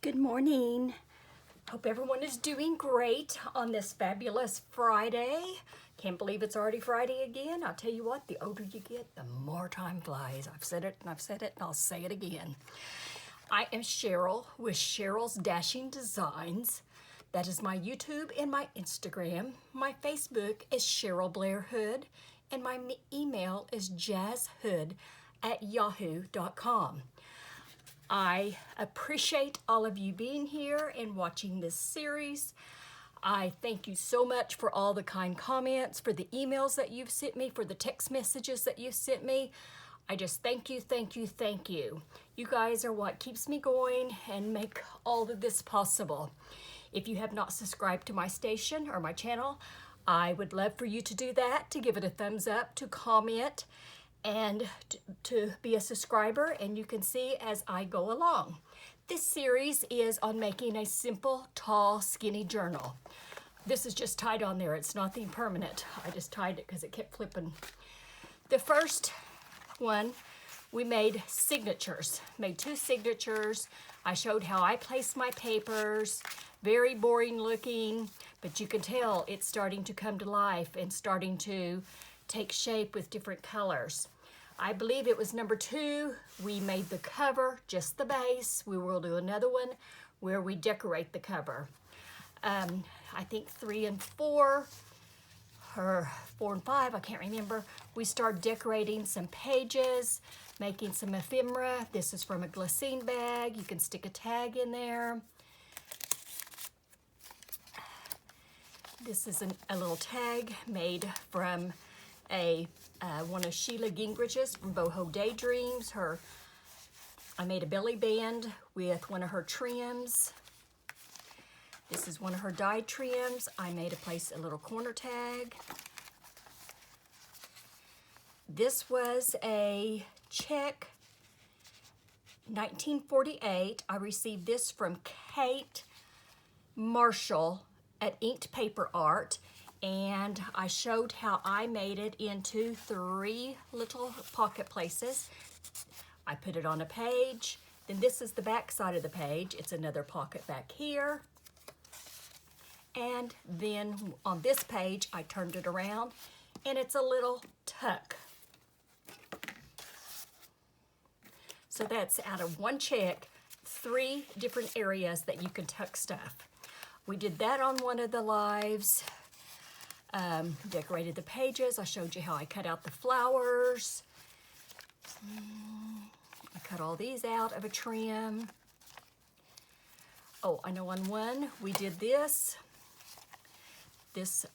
Good morning. Hope everyone is doing great on this fabulous Friday. Can't believe it's already Friday again. I'll tell you what, the older you get, the more time flies. I've said it and I've said it and I'll say it again. I am Sheryl with Sheryl's Dashing Designs. That is my YouTube and my Instagram. My Facebook is Sheryl Blair Hood and my email is jashood@yahoo.com. I appreciate all of you being here and watching this series. I thank you so much for all the kind comments, for the emails that you've sent me, for the text messages that you've sent me. I just thank you, thank you, thank you. You guys are what keeps me going and make all of this possible. If you have not subscribed to my station or my channel, I would love for you to do that, to give it a thumbs up, to comment, and to be a subscriber, and you can see as I go along. This series is on making a simple, tall, skinny journal. This is just tied on there. It's nothing permanent. I just tied it because it kept flipping. The first one, we made signatures. Made 2 signatures. I showed how I placed my papers. Very boring looking, but you can tell it's starting to come to life and starting to take shape with different colors. I believe it was number 2. We made the cover, just the base. We will do another one where we decorate the cover. I think 3 and 4, or 4 and 5, I can't remember. We start decorating some pages, making some ephemera. This is from a glycine bag. You can stick a tag in there. This is a little tag made from one of Sheila Gingrich's from Boho Daydreams. I made a belly band with one of her trims. This is one of her dyed trims. I made a little corner tag. This was a check, 1948. I received this from Kate Marshall at Inked Paper Art. And I showed how I made it into 3 little pocket places. I put it on a page. Then this is the back side of the page. It's another pocket back here. And then on this page, I turned it around and it's a little tuck. So that's out of one check, 3 different areas that you can tuck stuff. We did that on one of the lives. Decorated the pages. I showed you how I cut out the flowers. I cut all these out of a trim. Oh, I know on one we did this.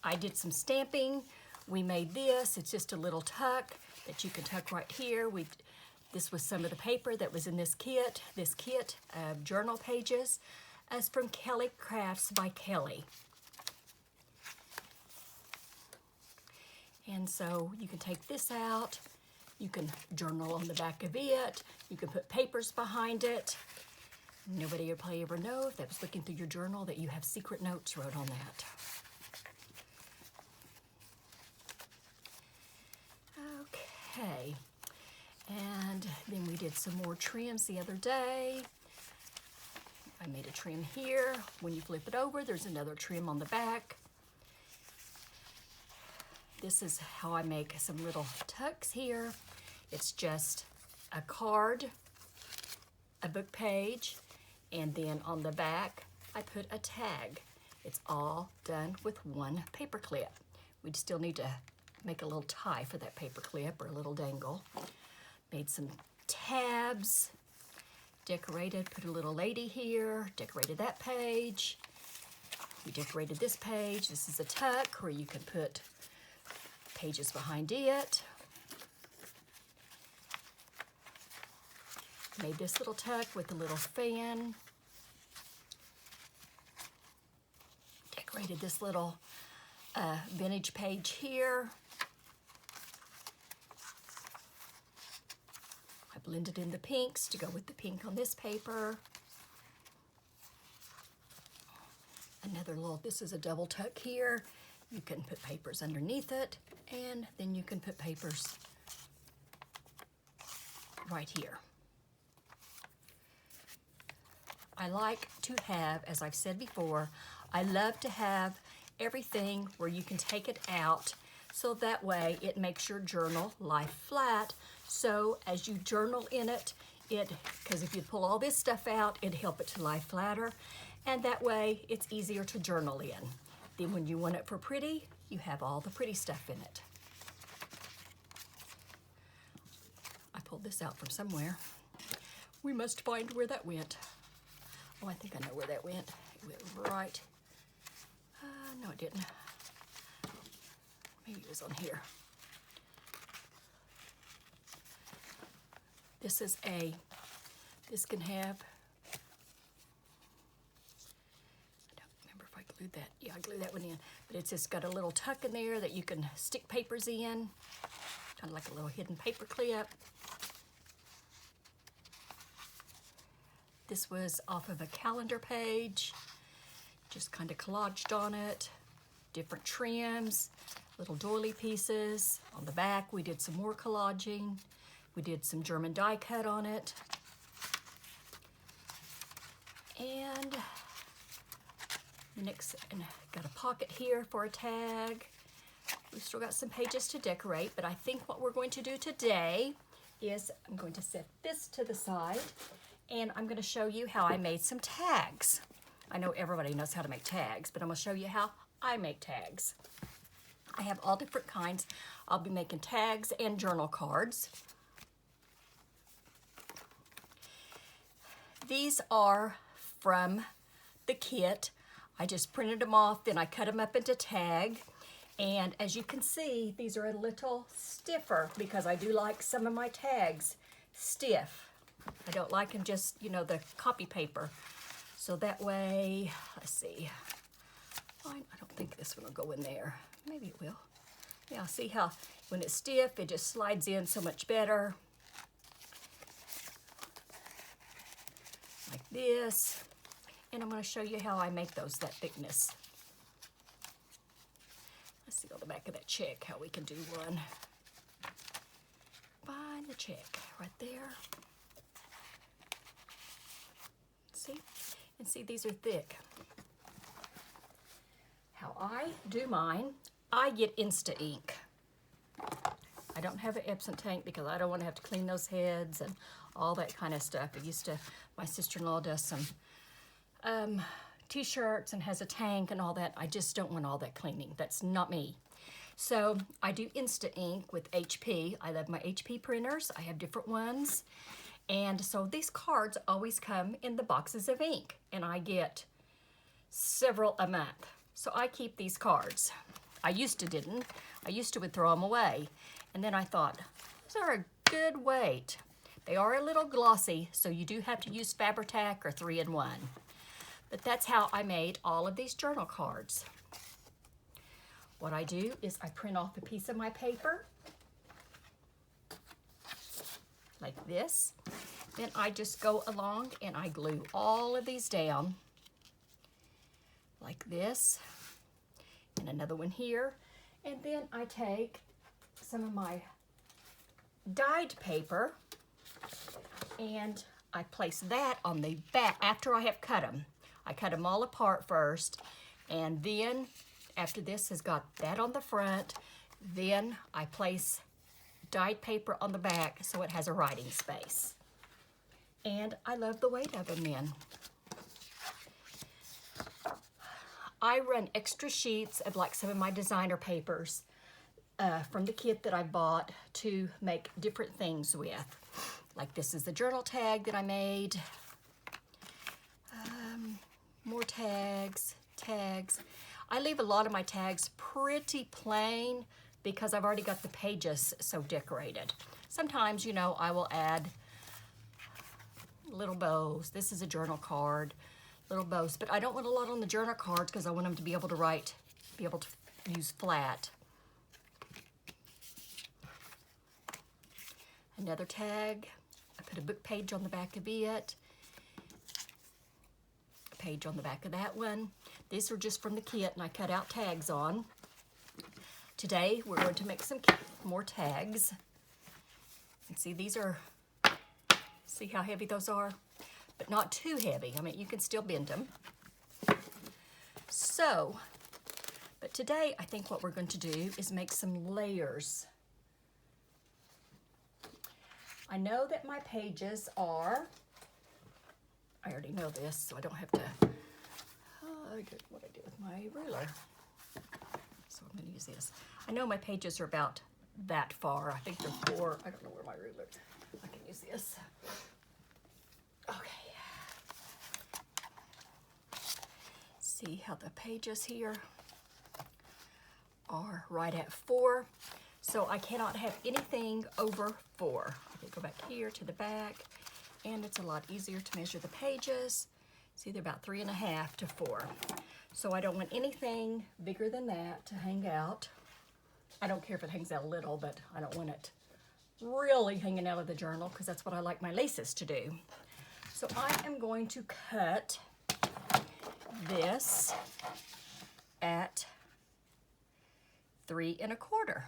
I did some stamping. We made this. It's just a little tuck that you can tuck right here. This was some of the paper that was in this kit. This kit of journal pages is from Kelly Crafts by Kelly. And so you can take this out, you can journal on the back of it, you can put papers behind it. Nobody would probably ever know if that was looking through your journal that you have secret notes wrote on that. Okay, and then we did some more trims the other day. I made a trim here. When you flip it over, there's another trim on the back. This is how I make some little tucks here. It's just a card, a book page, and then on the back, I put a tag. It's all done with one paper clip. We'd still need to make a little tie for that paper clip or a little dangle. Made some tabs, decorated, put a little lady here, decorated that page. We decorated this page. This is a tuck where you can put pages behind it. Made this little tuck with a little fan. Decorated this little vintage page here. I blended in the pinks to go with the pink on this paper. This is a double tuck here. You can put papers underneath it, and then you can put papers right here. I like to have, as I've said before, I love to have everything where you can take it out, so that way it makes your journal lie flat. So as you journal in it, because if you pull all this stuff out, it'd help it to lie flatter, and that way it's easier to journal in. Then when you want it for pretty, you have all the pretty stuff in it. I pulled this out from somewhere. We must find where that went. Oh, I think I know where that went. It went right. No, it didn't. Maybe it was on here. This can have, I don't remember if I glued that. Yeah, I glued that one in. But it's just got a little tuck in there that you can stick papers in. Kind of like a little hidden paper clip. This was off of a calendar page. Just kind of collaged on it. Different trims, little doily pieces. On the back, we did some more collaging. We did some German die cut on it. And got a pocket here for a tag. We've still got some pages to decorate, but I think what we're going to do today is I'm going to set this to the side, and I'm going to show you how I made some tags. I know everybody knows how to make tags, but I'm going to show you how I make tags. I have all different kinds. I'll be making tags and journal cards. These are from the kit. I just printed them off, then I cut them up into tag. And as you can see, these are a little stiffer because I do like some of my tags stiff. I don't like them just, you know, the copy paper. So that way, let's see. Fine, I don't think this one will go in there. Maybe it will. Yeah, see how when it's stiff, it just slides in so much better. Like this. And I'm going to show you how I make those that thickness. Let's see on the back of that check how we can do one. Find the check right there. See? And see, these are thick. How I do mine, I get Insta ink. I don't have an Epsom tank because I don't want to have to clean those heads and all that kind of stuff. My sister-in-law does some t-shirts and has a tank and all that. I just don't want all that cleaning. That's not me. So I do Insta ink with HP. I love my HP printers. I have different ones. And so these cards always come in the boxes of ink, and I get several a month. So I keep these cards. I used to didn't. I used to would throw them away. And then I thought, these are a good weight. They are a little glossy, so you do have to use Fabri-Tac or 3-in-1. But that's how I made all of these journal cards. What I do is I print off a piece of my paper, like this. Then I just go along and I glue all of these down, like this, and another one here. And then I take some of my dyed paper and I place that on the back after I have cut them. I cut them all apart first, and then after this has got that on the front, then I place dyed paper on the back so it has a writing space. And I love the weight of them then. I run extra sheets of like some of my designer papers from the kit that I bought to make different things with. Like this is the journal tag that I made. More tags. I leave a lot of my tags pretty plain because I've already got the pages so decorated. Sometimes, you know, I will add little bows. This is a journal card, little bows, but I don't want a lot on the journal cards because I want them to be able to write, be able to use flat. Another tag. I put a book page on the back of it. A page on the back of that one. These are just from the kit and I cut out tags on. Today we're going to make some more tags. And see, these are, see how heavy those are? but not too heavy. I mean, you can still bend them. So, but today I think what we're going to do is make some layers. I know that my pages are, I already know this, so I don't have to, I did what I did with my ruler. So I'm going to use this. I know my pages are about that far. I think they're 4, I don't know where my ruler is. I can use this. Okay. See how the pages here are right at 4. So I cannot have anything over 4. Okay, go back here to the back, and it's a lot easier to measure the pages. It's either about 3.5 to 4. So I don't want anything bigger than that to hang out. I don't care if it hangs out a little, but I don't want it really hanging out of the journal because that's what I like my laces to do. So I am going to cut this at 3.25.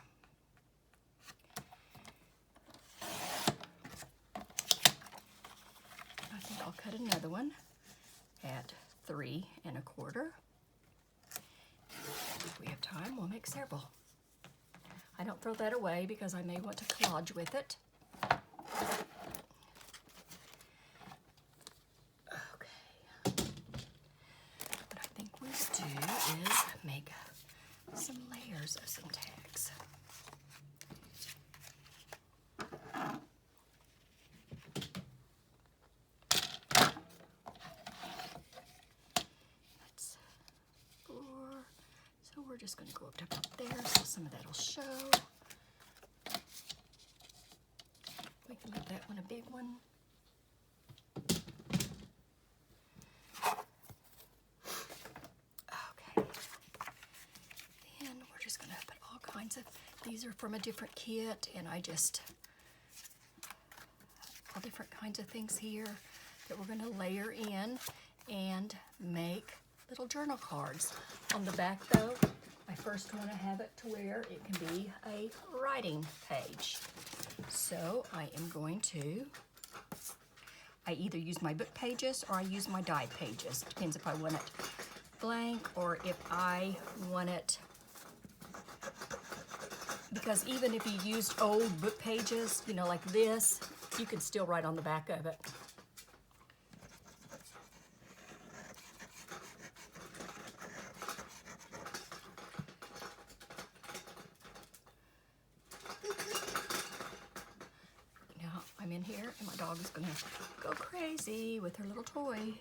I think I'll cut another one at 3.25. If we have time, we'll make several. I don't throw that away because I may want to collage with it. Okay. What I think we do is make some layers of some tags. That's 4. So we're just going to go up to about there so some of that will show. We can make that one a big one. Okay. Then we're just going to put all kinds of, these are from a different kit, and I just, all different kinds of things here that we're going to layer in and make little journal cards. On the back though, I first want to have it to where it can be a writing page. So I am going to, I either use my book pages or I use my die pages. Depends if I want it blank or if I want it, because even if you used old book pages, you know, like this, you can still write on the back of it. I'm in here and my dog is going to go crazy with her little toy.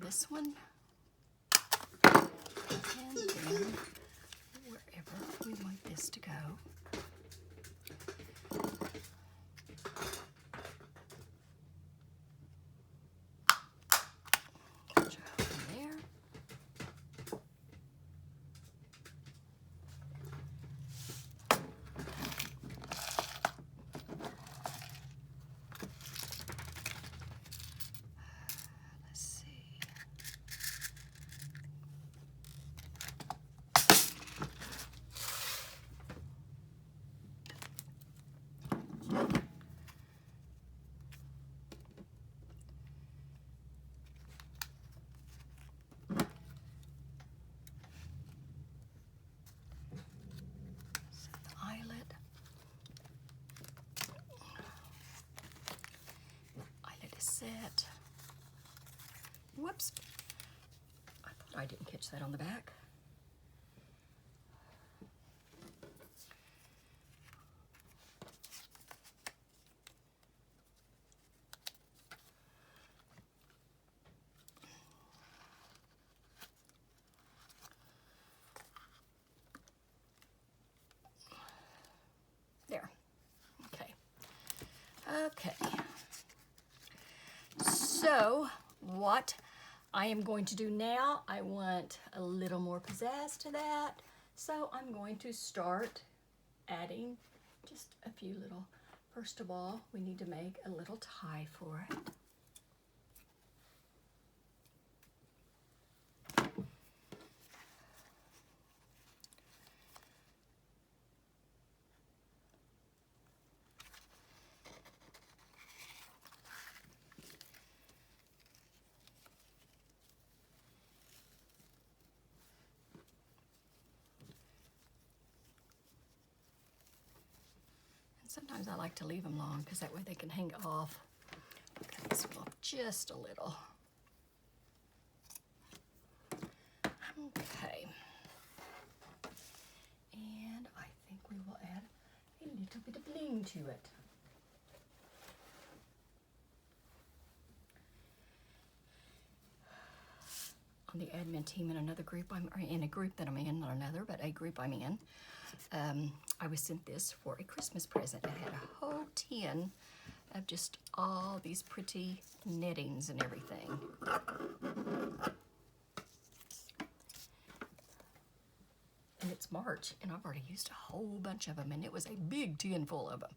This one, and then wherever we want this to go. Put your hook in there. Set. Whoops. I thought I didn't catch that on the back. There. Okay. Okay. So what I am going to do now, I want a little more pizzazz to that. So I'm going to start adding just a few little, first of all, we need to make a little tie for it. Sometimes I like to leave them long because that way they can hang it off. Cut this one off just a little. Okay. And I think we will add a little bit of bling to it. On the admin team in another group, I'm in a group that I'm in, not another, but a group I'm in. I was sent this for a Christmas present. It had a whole tin of just all these pretty knittings and everything. And it's March, and I've already used a whole bunch of them, and it was a big tin full of them.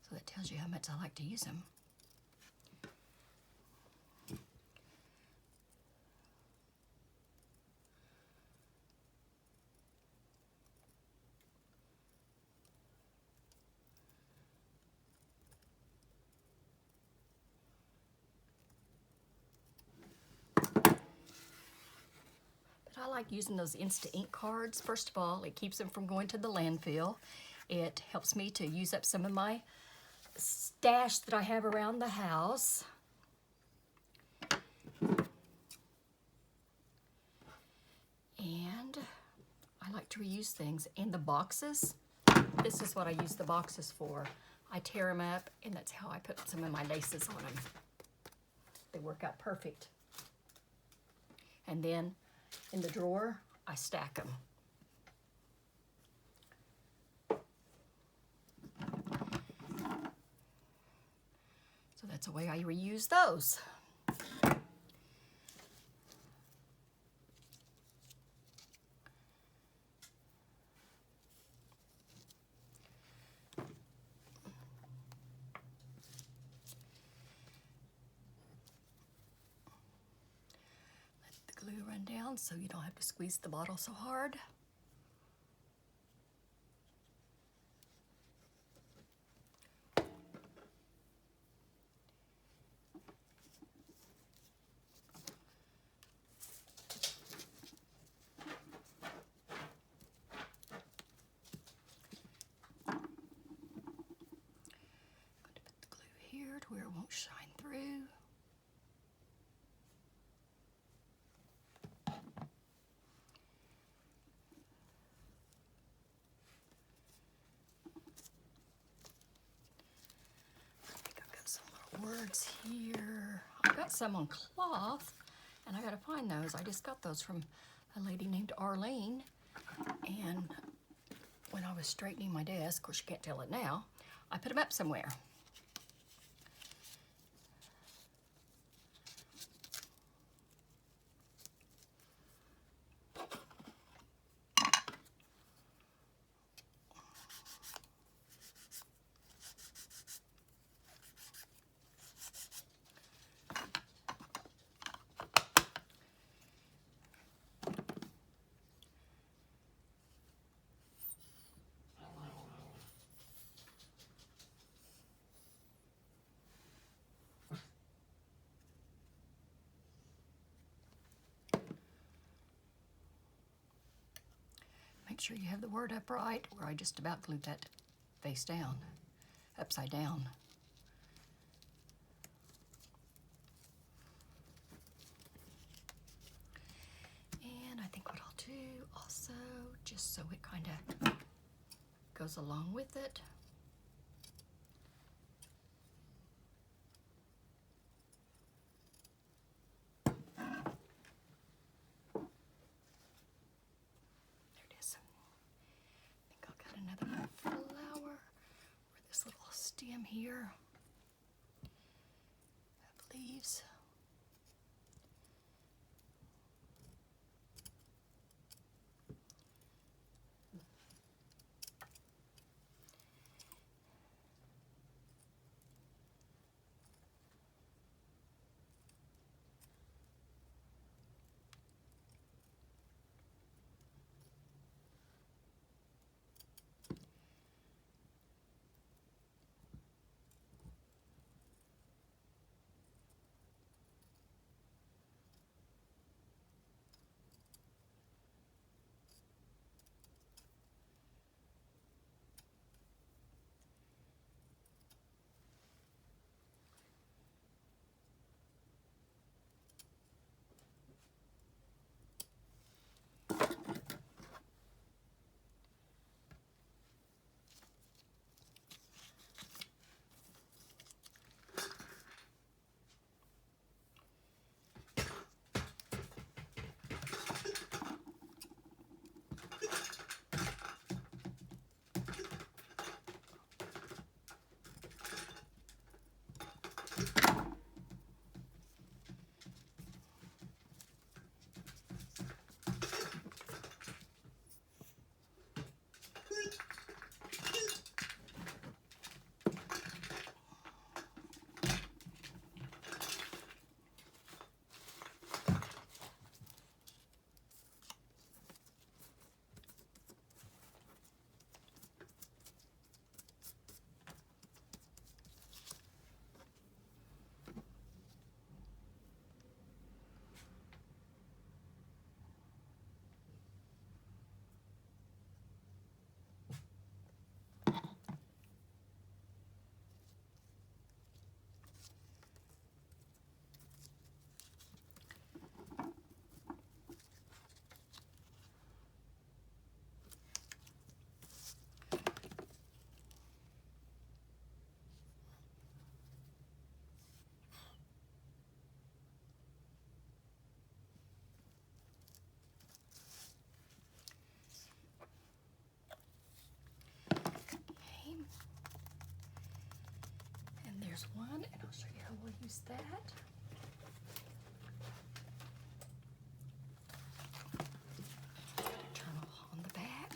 So that tells you how much I like to use them. I like using those Insta Ink cards. First of all, it keeps them from going to the landfill. It helps me to use up some of my stash that I have around the house. And I like to reuse things. And the boxes, this is what I use the boxes for. I tear them up, and that's how I put some of my laces on them. They work out perfect. And then in the drawer, I stack them. So that's the way I reuse those. Glue run down so you don't have to squeeze the bottle so hard. I'm going to put the glue here to where it won't shine through. Words here. I've got some on cloth, and I gotta find those. I just got those from a lady named Arlene, and when I was straightening my desk, of course you can't tell it now, I put them up somewhere. Make sure you have the word upright, or I just about glued that face down, upside down. And I think what I'll do also, just so it kind of goes along with it, stem here of leaves. There's one, and I'll show you how we'll use that. Journal on the back.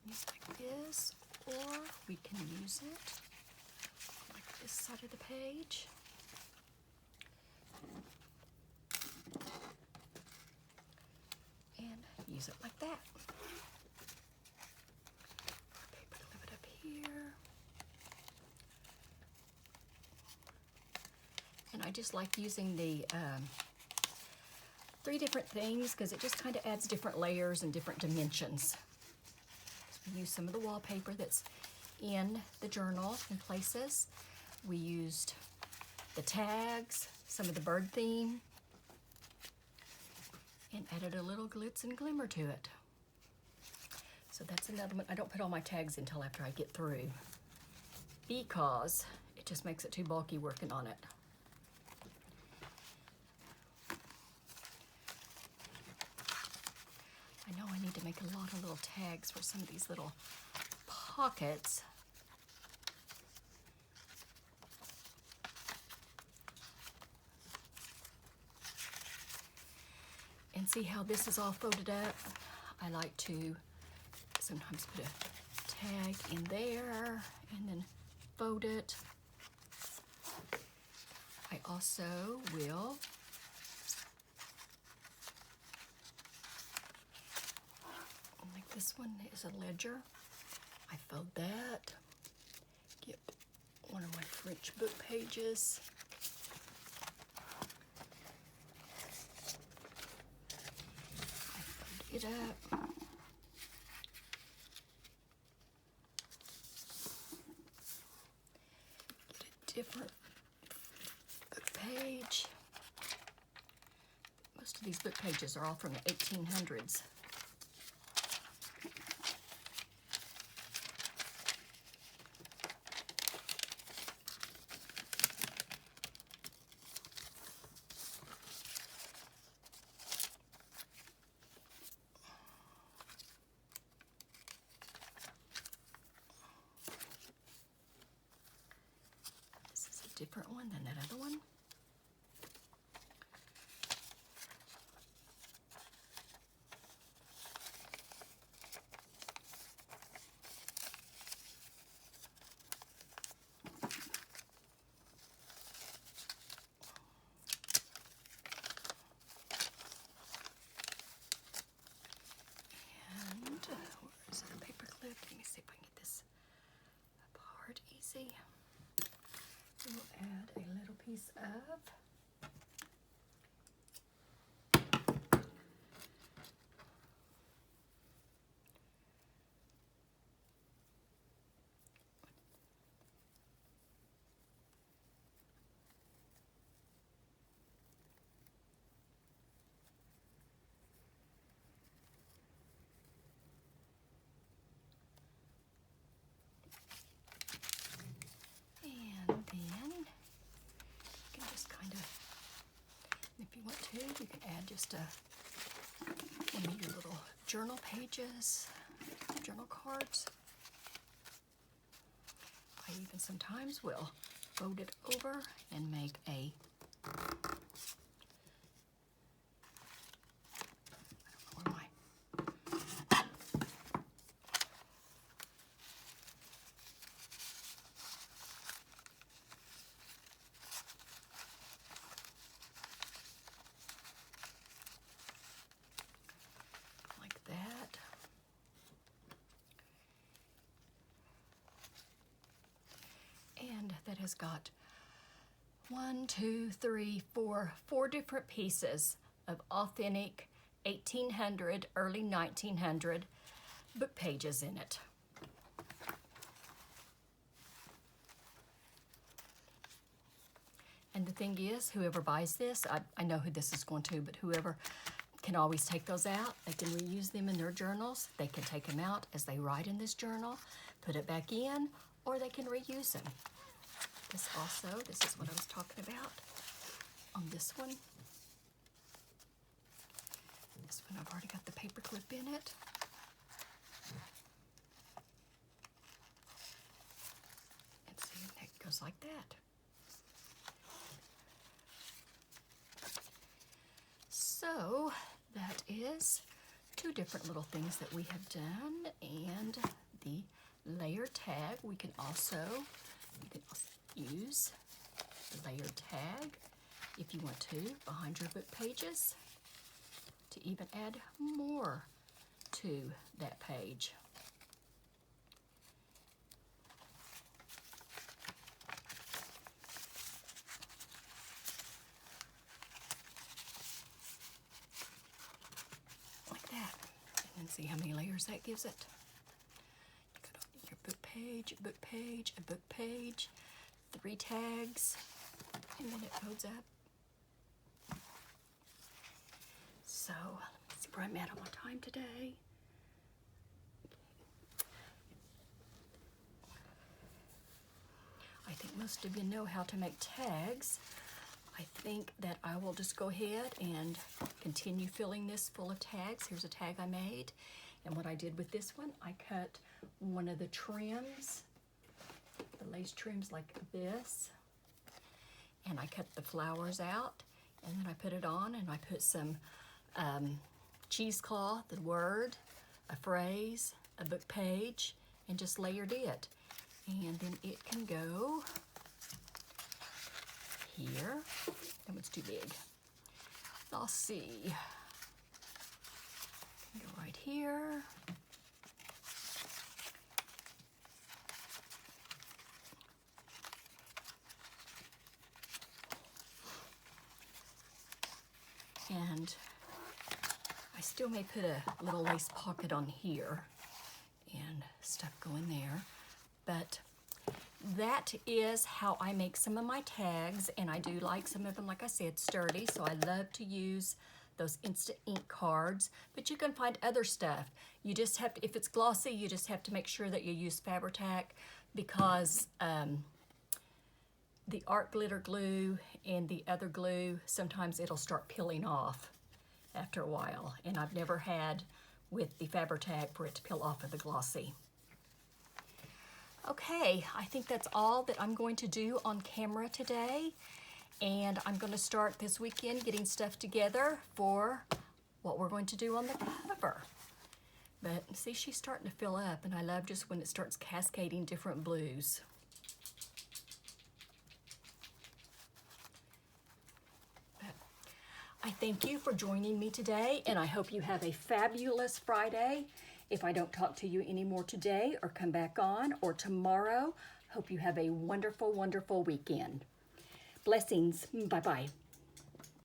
Use like this, or we can use it like this side of the page. Use it like that. Paper to leave it up here. And I just like using the 3 different things because it just kind of adds different layers and different dimensions. We use some of the wallpaper that's in the journal in places. We used the tags, some of the bird theme, and added a little glitz and glimmer to it. So that's another one. I don't put all my tags until after I get through because it just makes it too bulky working on it. I know I need to make a lot of little tags for some of these little pockets. And see how this is all folded up? I like to sometimes put a tag in there and then fold it. I also will like this one is a ledger. I fold that. Get one of my French book pages. It up. Get a different book page. Most of these book pages are all from the 1800s. different one than that other one. Where's our paper clip? Let me see if I can get this apart easy. We'll add a little piece of you can add just one of your little journal pages, journal cards. I even sometimes will fold it over and make a, that has got 4 different pieces of authentic 1800, early 1900 book pages in it. And the thing is, whoever buys this, I know who this is going to, but whoever can always take those out. They can reuse them in their journals. They can take them out as they write in this journal, put it back in, or they can reuse them. This is what I was talking about on this one. This one, I've already got the paper clip in it. And see, it goes like that. So that is 2 different little things that we have done, and the layer tag. We can also use the layer tag if you want to behind your book pages to even add more to that page. Like that. And then see how many layers that gives it. You got your book page, a book page, a book page, 3 tags, and then it folds up. So, let me see where I'm at on my time today. I think most of you know how to make tags. I think that I will just go ahead and continue filling this full of tags. Here's a tag I made. And what I did with this one, I cut one of the trims, the lace trims like this, and I cut the flowers out, and then I put it on, and I put some cheesecloth, the word, a phrase, a book page, and just layered it. And then it can go here. That one's too big. I'll see. Go right here. And I still may put a little lace pocket on here and stuff go in there, but that is how I make some of my tags, and I do like some of them, like I said, sturdy, so I love to use those instant ink cards, but you can find other stuff. You just have to, if it's glossy, you just have to make sure that you use Fabri-Tac, because the art glitter glue and the other glue, sometimes it'll start peeling off after a while, and I've never had with the Fabri-Tac for it to peel off of the glossy. Okay, I think that's all that I'm going to do on camera today. And I'm going to start this weekend getting stuff together for what we're going to do on the cover. But see, she's starting to fill up, and I love just when it starts cascading different blues. I thank you for joining me today, and I hope you have a fabulous Friday. If I don't talk to you anymore today or come back on or tomorrow, hope you have a wonderful, wonderful weekend. Blessings. Bye-bye.